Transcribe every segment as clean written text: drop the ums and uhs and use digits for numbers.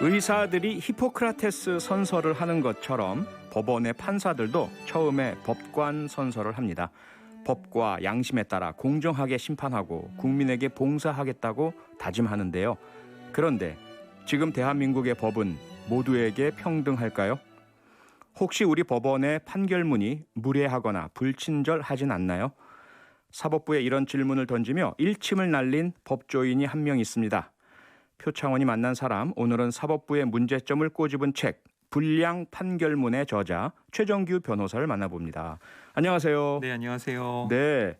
의사들이 히포크라테스 선서를 하는 것처럼 법원의 판사들도 처음에 법관 선서를 합니다. 법과 양심에 따라 공정하게 심판하고 국민에게 봉사하겠다고 다짐하는데요. 그런데 지금 대한민국의 법은 모두에게 평등할까요? 혹시 우리 법원의 판결문이 무례하거나 불친절하진 않나요? 사법부에 이런 질문을 던지며 일침을 날린 법조인이 한 명 있습니다. 표창원이 만난 사람, 오늘은 사법부의 문제점을 꼬집은 책 불량 판결문의 저자 최정규 변호사를 만나봅니다. 안녕하세요. 네, 안녕하세요. 네,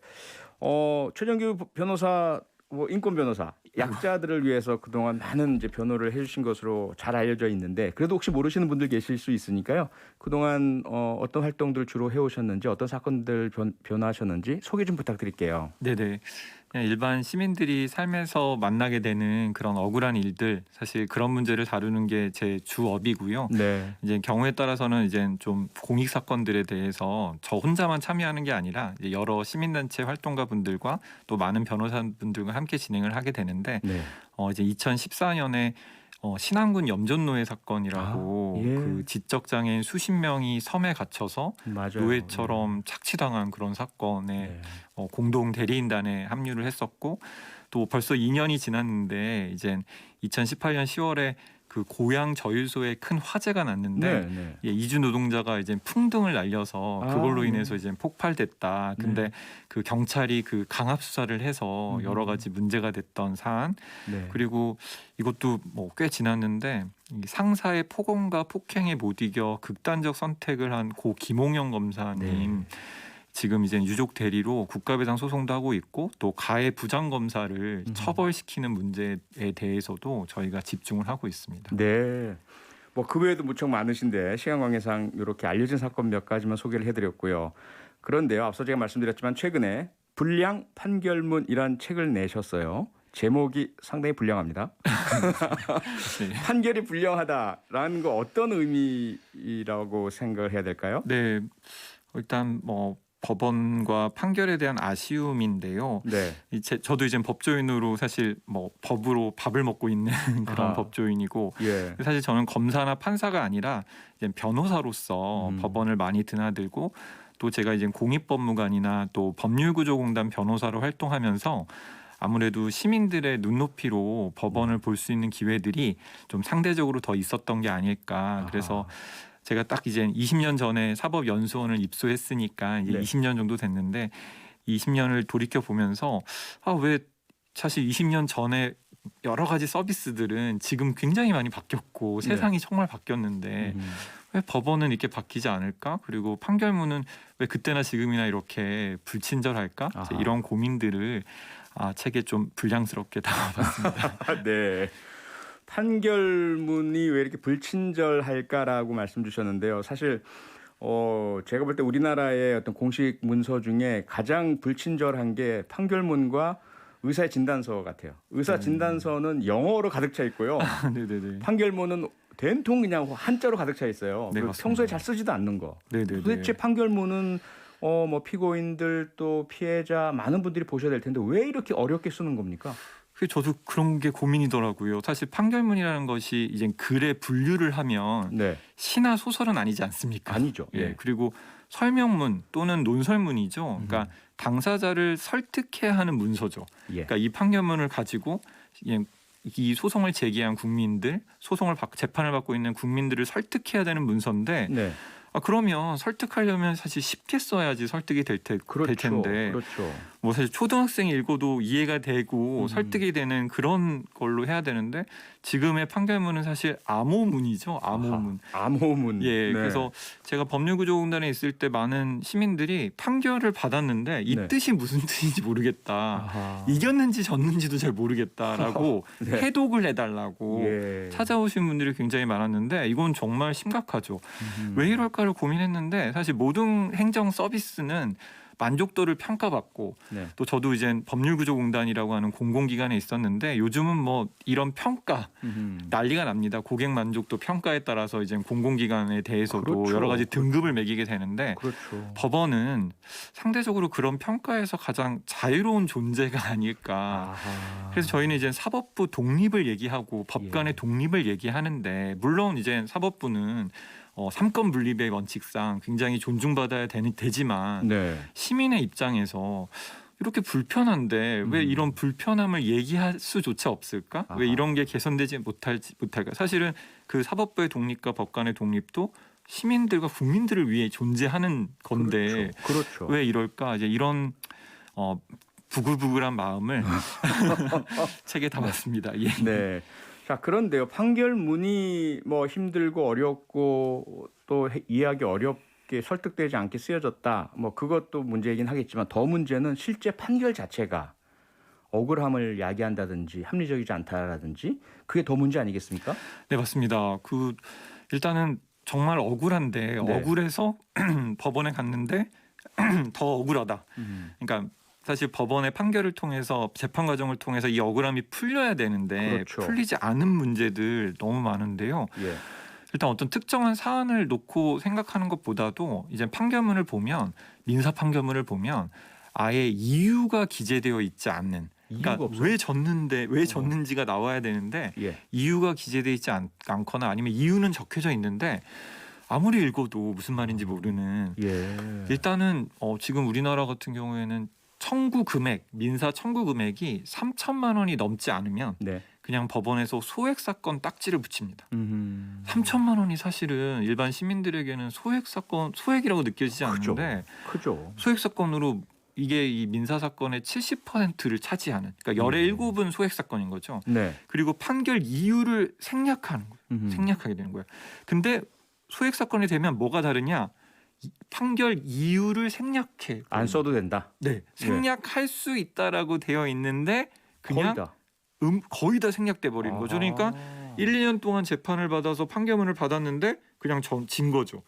최정규 변호사, 인권 변호사, 약자들을 위해서 그동안 많은 이제 변호를 해주신 것으로 잘 알려져 있는데, 그래도 혹시 모르시는 분들 계실 수 있으니까요. 그동안 어떤 활동들 주로 해오셨는지, 어떤 사건들 변호하셨는지 소개 좀 부탁드릴게요. 네네. 그냥 일반 시민들이 삶에서 만나게 되는 그런 억울한 일들, 사실 그런 문제를 다루는 게 제 주업이고요. 네. 이제 경우에 따라서는 이제 좀 공익 사건들에 대해서 저 혼자만 참여하는 게 아니라 이제 여러 시민단체 활동가 분들과 또 많은 변호사분들과 함께 진행을 하게 되는데, 네. 이제 2014년에 신안군 염전노예 사건이라고 예. 그 지적장애인 수십 명이 섬에 갇혀서 맞아요. 노예처럼 착취당한 그런 사건에 네. 공동 대리인단에 합류를 했었고, 또 벌써 2년이 지났는데 이제 2018년 10월에 그 고양 저유소에 큰 화재가 났는데, 네, 네. 이주 노동자가 이제 풍등을 날려서 그걸로 인해서 이제 폭발됐다. 근데 그 경찰이 그 강압 수사를 해서 여러 가지 문제가 됐던 사안. 네. 그리고 이것도 뭐 꽤 지났는데, 이 상사의 폭언과 폭행에 못 이겨 극단적 선택을 한 고 김홍영 검사님, 지금 이제 유족 대리로 국가배상 소송도 하고 있고, 또 가해 부장 검사를 처벌시키는 문제에 대해서도 저희가 집중을 하고 있습니다. 네. 뭐 그 외에도 무척 많으신데 시간 관계상 이렇게 알려진 사건 몇 가지만 소개를 해드렸고요. 그런데요, 앞서 제가 말씀드렸지만 최근에 불량 판결문이란 책을 내셨어요. 제목이 상당히 불량합니다. 네. 판결이 불량하다라는 거 어떤 의미라고 생각을 해야 될까요? 네, 일단 뭐 법원과 판결에 대한 아쉬움인데요. 네. 저도 이제 법조인으로 사실 뭐 법으로 밥을 먹고 있는 그런 아하. 법조인이고, 예. 사실 저는 검사나 판사가 아니라 이제 변호사로서 법원을 많이 드나들고, 또 제가 이제 공익법무관이나 또 법률구조공단 변호사로 활동하면서 아무래도 시민들의 눈높이로 법원을 볼 수 있는 기회들이 좀 상대적으로 더 있었던 게 아닐까. 그래서 제가 딱 이제 20년 전에 사법연수원을 입소했으니까 이제 네. 20년 정도 됐는데, 20년을 돌이켜 보면서 왜 사실 20년 전에 여러 가지 서비스들은 지금 굉장히 많이 바뀌었고 세상이 정말 바뀌었는데 왜 법원은 이렇게 바뀌지 않을까? 그리고 판결문은 왜 그때나 지금이나 이렇게 불친절할까? 이제 이런 고민들을 책에 좀 불량스럽게 담아봤습니다. 네. 판결문이 왜 이렇게 불친절할까라고 말씀 주셨는데요. 사실 제가 볼 때 우리나라의 어떤 공식 문서 중에 가장 불친절한 게 판결문과 의사의 진단서 같아요. 의사 진단서는 영어로 가득 차 있고요. 네네네. 판결문은 된통 그냥 한자로 가득 차 있어요. 네, 그리고 맞습니다. 평소에 잘 쓰지도 않는 거. 네네네. 도대체 판결문은 뭐 피고인들 또 피해자 많은 분들이 보셔야 될 텐데 왜 이렇게 어렵게 쓰는 겁니까? 저도 그런 게 고민이더라고요. 사실 판결문이라는 것이 이제 글의 분류를 하면 네. 시나 소설은 아니지 않습니까? 아니죠. 예. 그리고 설명문 또는 논설문이죠. 그러니까 당사자를 설득해야 하는 문서죠. 예. 그러니까 이 판결문을 가지고 이 소송을 제기한 국민들, 재판을 받고 있는 국민들을 설득해야 되는 문서인데, 네. 그러면 설득하려면 사실 쉽게 써야지 설득이 될 텐데, 그렇죠. 뭐 사실 초등학생이 읽어도 이해가 되고 설득이 되는 그런 걸로 해야 되는데, 지금의 판결문은 사실 암호문이죠. 암호문. 암호문. 예, 네. 그래서 제가 법률구조공단에 있을 때 많은 시민들이 판결을 받았는데 이 네. 뜻이 무슨 뜻인지 모르겠다. 아하. 이겼는지 졌는지도 잘 모르겠다라고 네. 해독을 해달라고 예. 찾아오신 분들이 굉장히 많았는데, 이건 정말 심각하죠. 왜 이럴까를 고민했는데, 사실 모든 행정 서비스는 만족도를 평가받고 네. 또 저도 이제 법률구조공단이라고 하는 공공기관에 있었는데 요즘은 뭐 이런 평가 난리가 납니다. 고객 만족도 평가에 따라서 이제 공공기관에 대해서도 그렇죠. 여러 가지 등급을 매기게 되는데 그렇죠. 법원은 상대적으로 그런 평가에서 가장 자유로운 존재가 아닐까. 아하. 그래서 저희는 이제 사법부 독립을 얘기하고 법관의 예. 독립을 얘기하는데 물론 이제 사법부는 삼권 분립의 원칙상 굉장히 존중받아야 되지만 네. 시민의 입장에서 이렇게 불편한데 왜 이런 불편함을 얘기할 수조차 없을까? 아하. 왜 이런 게 개선되지 못할까? 사실은 그 사법부의 독립과 법관의 독립도 시민들과 국민들을 위해 존재하는 건데 그렇죠. 왜 이럴까? 이제 이런 부글부글한 마음을 책에 담았습니다. 예. 네. 자, 그런데요. 판결문이 뭐 힘들고 어렵고 또 이해하기 어렵게 설득되지 않게 쓰여졌다. 뭐 그것도 문제이긴 하겠지만 더 문제는 실제 판결 자체가 억울함을 야기한다든지 합리적이지 않다라든지 그게 더 문제 아니겠습니까? 네, 맞습니다. 일단은 정말 억울한데 네. 억울해서 법원에 갔는데 더 억울하다. 그러니까 사실 법원의 판결을 통해서 재판 과정을 통해서 이 억울함이 풀려야 되는데 그렇죠. 풀리지 않은 문제들 너무 많은데요. 예. 일단 어떤 특정한 사안을 놓고 생각하는 것보다도 이제 판결문을 보면 민사 판결문을 보면 아예 이유가 기재되어 있지 않는 이유가 그러니까 없어요. 왜 졌는데 왜 졌는지가 나와야 되는데 예. 이유가 기재되어 있지 않거나 아니면 이유는 적혀져 있는데 아무리 읽어도 무슨 말인지 모르는 예. 일단은 지금 우리나라 같은 경우에는 청구 금액 민사 청구 금액이 3천만 원이 넘지 않으면 네. 그냥 법원에서 소액 사건 딱지를 붙입니다. 3천만 3천만 원이 사실은 일반 시민들에게는 소액 사건 소액이라고 느껴지지 그죠. 않는데 크죠. 소액 사건으로 이게 이 민사 사건의 70%를 차지하는 그러니까 열의 7은 소액 사건인 거죠. 네. 그리고 판결 이유를 생략하는 거예요. 생략하게 되는 거예요. 근데 소액 사건이 되면 뭐가 다르냐? 판결 이유를 생략해. 안 써도 된다. 네, 생략할 수 있다라고 되어 있는데 그냥 거의 다. 거의 다 생략돼 버리는 거죠. 그러니까 1, 2년 동안 재판을 받아서 판결문을 받았는데 그냥 진 거죠.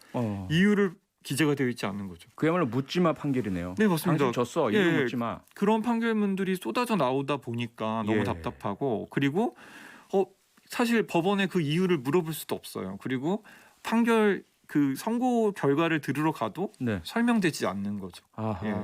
이유를 기재가 되어 있지 않는 거죠. 그야말로 묻지마 판결이네요. 네, 맞습니다. 당신 졌어. 이유 예. 묻지마. 그런 판결문들이 쏟아져 나오다 보니까 너무 예. 답답하고 그리고 사실 법원에 그 이유를 물어볼 수도 없어요. 그리고 판결 그 선고 결과를 들으러 가도 네. 설명되지 않는 거죠. 아하. 예.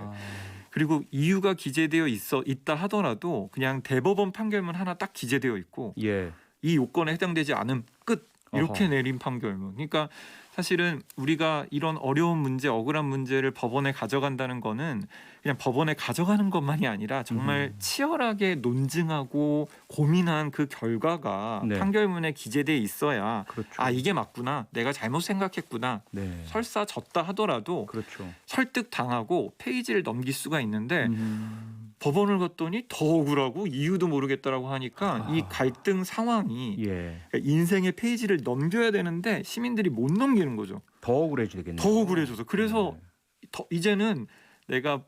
그리고 이유가 기재되어 있다 하더라도 그냥 대법원 판결문 하나 딱 기재되어 있고 예. 이 요건에 해당되지 않음 끝 이렇게 어허. 내린 판결문. 그러니까 사실은 우리가 이런 어려운 문제, 억울한 문제를 법원에 가져간다는 거는 그냥 법원에 가져가는 것만이 아니라 정말 치열하게 논증하고 고민한 그 결과가 네. 판결문에 기재돼 있어야 그렇죠. 아 이게 맞구나, 내가 잘못 생각했구나. 네. 설사 졌다 하더라도 그렇죠. 설득 당하고 페이지를 넘길 수가 있는데 법원을 갔더니 더 억울하고 이유도 모르겠다라고 하니까 이 갈등 상황이 예. 그러니까 인생의 페이지를 넘겨야 되는데 시민들이 못 넘기는 거죠. 더 억울해지겠네요. 더 억울해져서 그래서 이제는 내가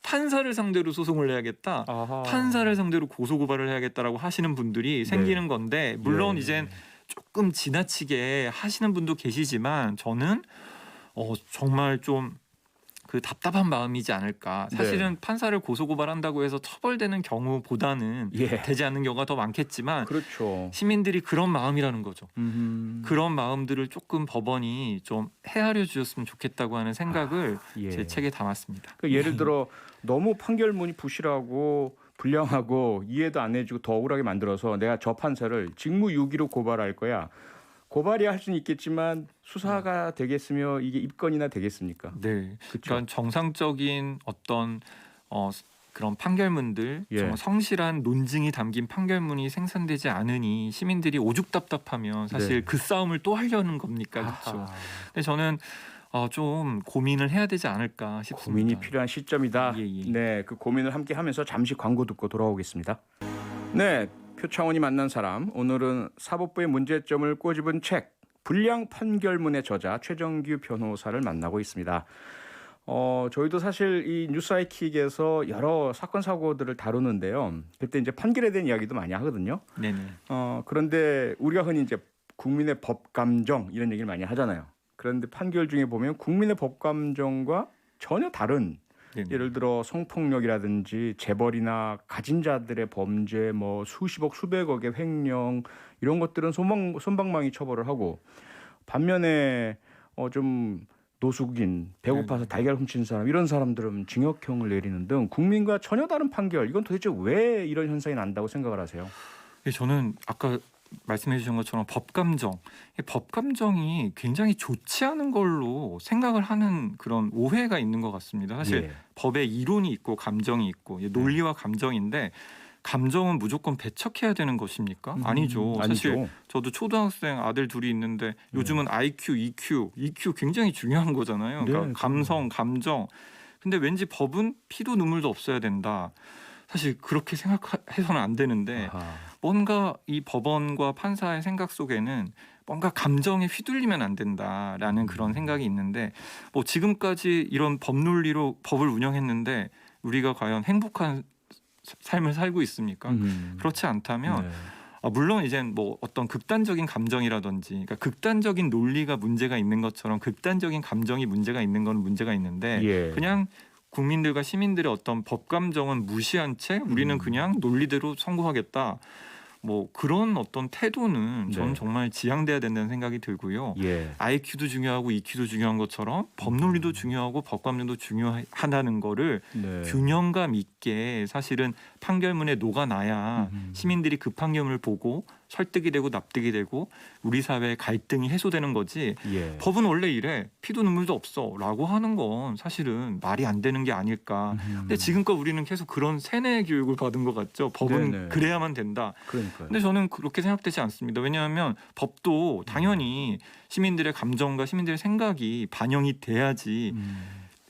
판사를 상대로 소송을 해야겠다. 아하. 판사를 상대로 고소고발을 해야겠다라고 하시는 분들이 생기는 건데 물론 예. 이젠 조금 지나치게 하시는 분도 계시지만 저는 정말 좀 그 답답한 마음이지 않을까. 사실은 판사를 고소고발한다고 해서 처벌되는 경우보다는 예. 되지 않는 경우가 더 많겠지만 그렇죠. 시민들이 그런 마음이라는 거죠. 음. 그런 마음들을 조금 법원이 좀 헤아려 주셨으면 좋겠다고 하는 생각을 예. 제 책에 담았습니다. 그 예를 들어 너무 판결문이 부실하고 불량하고 이해도 안 해주고 더 억울하게 만들어서 내가 저 판사를 직무유기로 고발할 거야. 고발이 할 수는 있겠지만 수사가 되겠으며 이게 입건이나 되겠습니까? 네, 그렇죠. 그러니까 정상적인 어떤 그런 판결문들, 예. 정말 성실한 논증이 담긴 판결문이 생산되지 않으니 시민들이 오죽답답하면 사실 네. 그 싸움을 또 하려는 겁니까, 그렇죠? 근데 저는 좀 고민을 해야 되지 않을까 싶습니다. 고민이 필요한 시점이다. 예, 예. 네, 그 고민을 함께 하면서 잠시 광고 듣고 돌아오겠습니다. 네, 표창원이 만난 사람. 오늘은 사법부의 문제점을 꼬집은 책 불량 판결문의 저자 최정규 변호사를 만나고 있습니다. 저희도 사실 이 뉴스아이킥에서 여러 사건 사고들을 다루는데요. 그때 이제 판결에 대한 이야기도 많이 하거든요. 네네. 그런데 우리가 흔히 이제 국민의 법 감정 이런 얘기를 많이 하잖아요. 그런데 판결 중에 보면 국민의 법 감정과 전혀 다른 네네. 예를 들어 성폭력이라든지 재벌이나 가진 자들의 범죄, 뭐 수십억, 수백억의 횡령 이런 것들은 솜방망이 처벌을 하고 반면에 좀 노숙인, 배고파서 네네. 달걀 훔친 사람 이런 사람들은 징역형을 내리는 등 국민과 전혀 다른 판결. 이건 도대체 왜 이런 현상이 난다고 생각을 하세요? 저는 아까 말씀해 주신 것처럼 법감정, 이 법감정이 굉장히 좋지 않은 걸로 생각을 하는 그런 오해가 있는 것 같습니다. 사실 예. 법에 이론이 있고 감정이 있고 논리와 감정인데 감정은 무조건 배척해야 되는 것입니까? 아니죠. 사실 아니죠. 저도 초등학생 아들 둘이 있는데 네. 요즘은 IQ, EQ 굉장히 중요한 거잖아요. 네, 그러니까 감성, 감정. 근데 왠지 법은 피도 눈물도 없어야 된다. 사실 그렇게 생각해서는 안 되는데 아하. 뭔가 이 법원과 판사의 생각 속에는 뭔가 감정에 휘둘리면 안 된다라는 그런 생각이 있는데 뭐 지금까지 이런 법 논리로 법을 운영했는데 우리가 과연 행복한 삶을 살고 있습니까? 그렇지 않다면 네. 물론 이젠 뭐 어떤 극단적인 감정이라든지 그러니까 극단적인 논리가 문제가 있는 것처럼 극단적인 감정이 문제가 있는 건 문제가 있는데 예. 그냥 국민들과 시민들의 어떤 법 감정은 무시한 채 우리는 그냥 논리대로 선고하겠다. 뭐 그런 어떤 태도는 저는 네. 정말 지양돼야 된다는 생각이 들고요. 예. IQ도 중요하고 EQ도 중요한 것처럼 법 논리도 중요하고 법 감정도 중요하다는 거를 네. 균형감 있게 사실은 판결문에 녹아나야 시민들이 그 판결문을 보고 설득이 되고 납득이 되고 우리 사회의 갈등이 해소되는 거지. 예. 법은 원래 이래 피도 눈물도 없어라고 하는 건 사실은 말이 안 되는 게 아닐까. 근데 지금껏 우리는 계속 그런 세뇌 교육을 받은 것 같죠. 법은 네네. 그래야만 된다. 그러니까요. 근데 저는 그렇게 생각되지 않습니다. 왜냐하면 법도 당연히 시민들의 감정과 시민들의 생각이 반영이 돼야지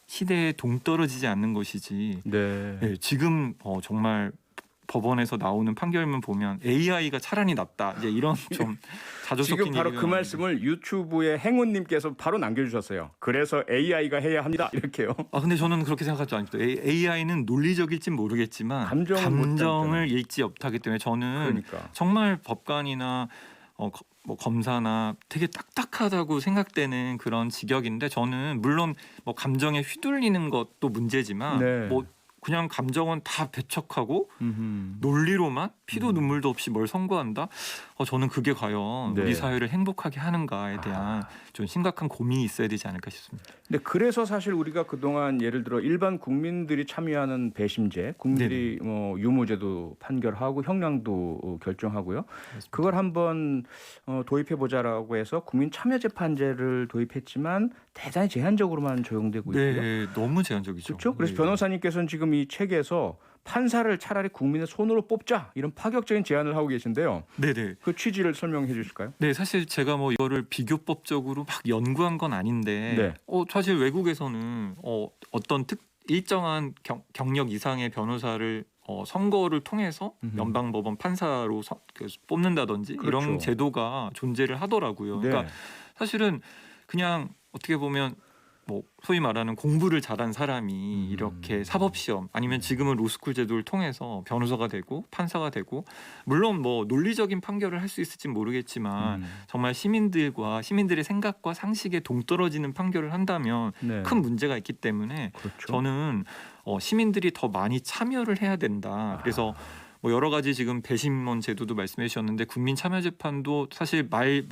시대에 동떨어지지 않는 것이지. 네. 네, 지금 정말 법원에서 나오는 판결문 보면 AI가 차라리 낫다. 이제 이런 좀 자조 섞인 지금 바로 얘기가 그 나오는데. 말씀을 유튜브에 행운님께서 바로 남겨주셨어요. 그래서 AI가 해야 합니다. 이렇게요. 근데 저는 그렇게 생각하지 않습니다. AI는 논리적일진 모르겠지만 감정을 읽지 못하기 때문에 저는 그러니까. 정말 법관이나 뭐 검사나 되게 딱딱하다고 생각되는 그런 직역인데 저는 물론 뭐 감정에 휘둘리는 것도 문제지만 네. 뭐 그냥 감정은 다 배척하고 논리로만 피도 눈물도 없이 뭘 선고한다? 저는 그게 과연 네. 우리 사회를 행복하게 하는가에 대한 좀 심각한 고민이 있어야 되지 않을까 싶습니다. 근데 그래서 사실 우리가 그동안 예를 들어 일반 국민들이 참여하는 배심제, 국민들이 뭐 유무죄도 판결하고 형량도 결정하고요. 그걸 한번 도입해 보자라고 해서 국민 참여 재판제를 도입했지만 대단히 제한적으로만 적용되고 있고요. 네, 너무 제한적이죠. 그렇죠? 그래서 네. 변호사님께서는 지금 이 책에서 판사를 차라리 국민의 손으로 뽑자 이런 파격적인 제안을 하고 계신데요. 네네. 그 취지를 설명해 주실까요? 네, 사실 제가 뭐 이거를 비교법적으로 막 연구한 건 아닌데, 네. 사실 외국에서는 어떤 일정한 경력 이상의 변호사를 선거를 통해서 연방법원 판사로 뽑는다든지 그렇죠. 이런 제도가 존재를 하더라고요. 네. 그러니까 사실은 그냥 어떻게 보면 뭐 소위 말하는 공부를 잘한 사람이 이렇게 사법시험 아니면 지금은 로스쿨 제도를 통해서 변호사가 되고 판사가 되고 물론 뭐 논리적인 판결을 할 수 있을진 모르겠지만 정말 시민들의 생각과 상식에 동떨어지는 판결을 한다면 네. 큰 문제가 있기 때문에 그렇죠. 저는 시민들이 더 많이 참여를 해야 된다. 그래서 뭐 여러 가지 지금 배심원 제도도 말씀해 주셨는데 국민 참여 재판도 사실 말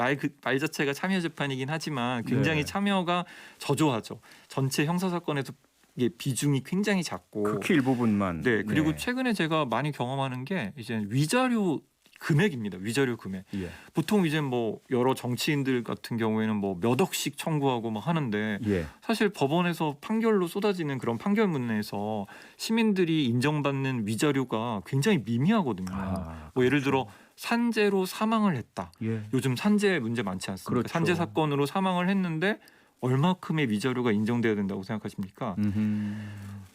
자체가 참여 재판이긴 하지만 굉장히 네. 참여가 저조하죠. 전체 형사 사건에서 이게 비중이 굉장히 작고 극히 일부분만. 네, 그리고 최근에 제가 많이 경험하는 게 이제 위자료 금액입니다. 위자료 금액. 예. 보통 이제 뭐 여러 정치인들 같은 경우에는 뭐 몇 억씩 청구하고 막 하는데 예. 사실 법원에서 판결로 쏟아지는 그런 판결문에서 시민들이 인정받는 위자료가 굉장히 미미하거든요. 뭐 예를 들어 산재로 사망을 했다. 예. 요즘 산재 문제 많지 않습니까? 그렇죠. 산재 사건으로 사망을 했는데 얼마큼의 위자료가 인정돼야 된다고 생각하십니까?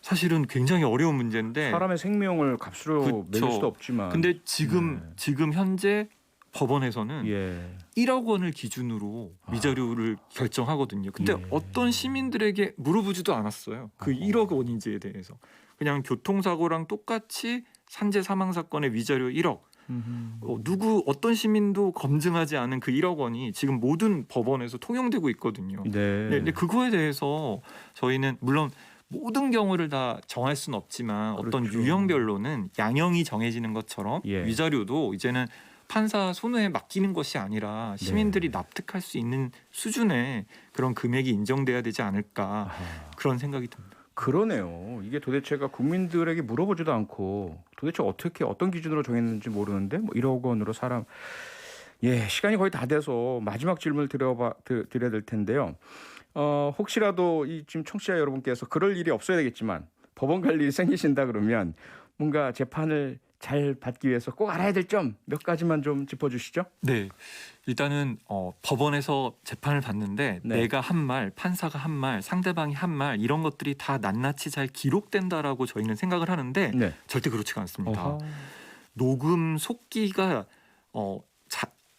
사실은 굉장히 어려운 문제인데 사람의 생명을 값으로 그쵸. 매길 수도 없지만. 근데 지금 현재 법원에서는 예. 1억 원을 기준으로 위자료를 결정하거든요. 근데 예. 어떤 시민들에게 물어보지도 않았어요. 그 1억 원인지에 대해서. 그냥 교통사고랑 똑같이 산재 사망 사건의 위자료 1억. 어떤 시민도 검증하지 않은 그 1억 원이 지금 모든 법원에서 통용되고 있거든요. 네. 근데 그거에 대해서 저희는 물론 모든 경우를 다 정할 수는 없지만 어떤 그렇죠. 유형별로는 양형이 정해지는 것처럼 예. 위자료도 이제는 판사 손에 맡기는 것이 아니라 시민들이 납득할 수 있는 수준의 그런 금액이 인정돼야 되지 않을까 아하. 그런 생각이 듭니다. 그러네요. 이게 도대체가 국민들에게 물어보지도 않고 도대체 어떻게 어떤 기준으로 정했는지 모르는데 뭐 1억 원으로 사람 시간이 거의 다 돼서 마지막 질문을 드려야 될 텐데요. 혹시라도 이 지금 청취자 여러분께서 그럴 일이 없어야 되겠지만 법원 갈 일이 생기신다 그러면 뭔가 재판을 잘 받기 위해서 꼭 알아야 될 점 몇 가지만 좀 짚어주시죠. 네, 일단은 법원에서 재판을 받는데 네. 내가 한 말, 판사가 한 말, 상대방이 한 말 이런 것들이 다 낱낱이 잘 기록된다라고 저희는 생각을 하는데 네. 절대 그렇지가 않습니다. 어허. 녹음 속기가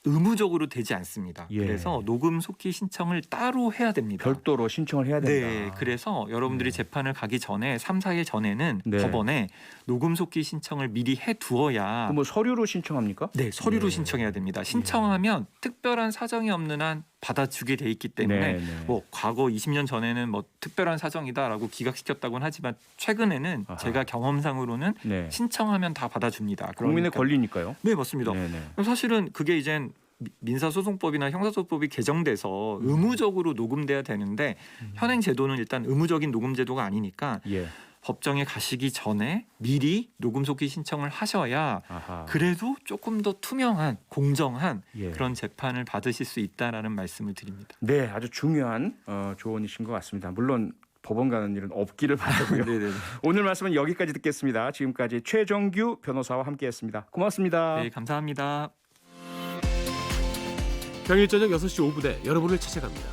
의무적으로 되지 않습니다. 예. 그래서 녹음 속기 신청을 따로 해야 됩니다. 별도로 신청을 해야 된다. 네, 그래서 여러분들이 네. 재판을 가기 전에 3, 4일 전에는 네. 법원에 녹음 속기 신청을 미리 해두어야 뭐 서류로 신청합니까? 네, 서류로 예. 신청해야 됩니다. 신청하면 특별한 사정이 없는 한 받아주게 돼 있기 때문에 뭐 과거 20년 전에는 뭐 특별한 사정이다라고 기각시켰다고는 하지만 최근에는 아하. 제가 경험상으로는 네. 신청하면 다 받아줍니다. 국민의 그러니까- 권리니까요. 네, 맞습니다. 네네. 사실은 그게 이젠 민사소송법이나 형사소송법이 개정돼서 의무적으로 녹음돼야 되는데 현행 제도는 일단 의무적인 녹음 제도가 아니니까 예. 법정에 가시기 전에 미리 녹음 속기 신청을 하셔야 아하. 그래도 조금 더 투명한 공정한 예. 그런 재판을 받으실 수 있다라는 말씀을 드립니다. 네, 아주 중요한 조언이신 것 같습니다. 물론 법원 가는 일은 없기를 바라고요. 네네. 오늘 말씀은 여기까지 듣겠습니다. 지금까지 최정규 변호사와 함께했습니다. 고맙습니다. 네, 감사합니다. 평일 저녁 6시 5분에 여러분을 찾아갑니다.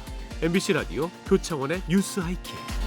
MBC 라디오 표창원의 뉴스 하이킥.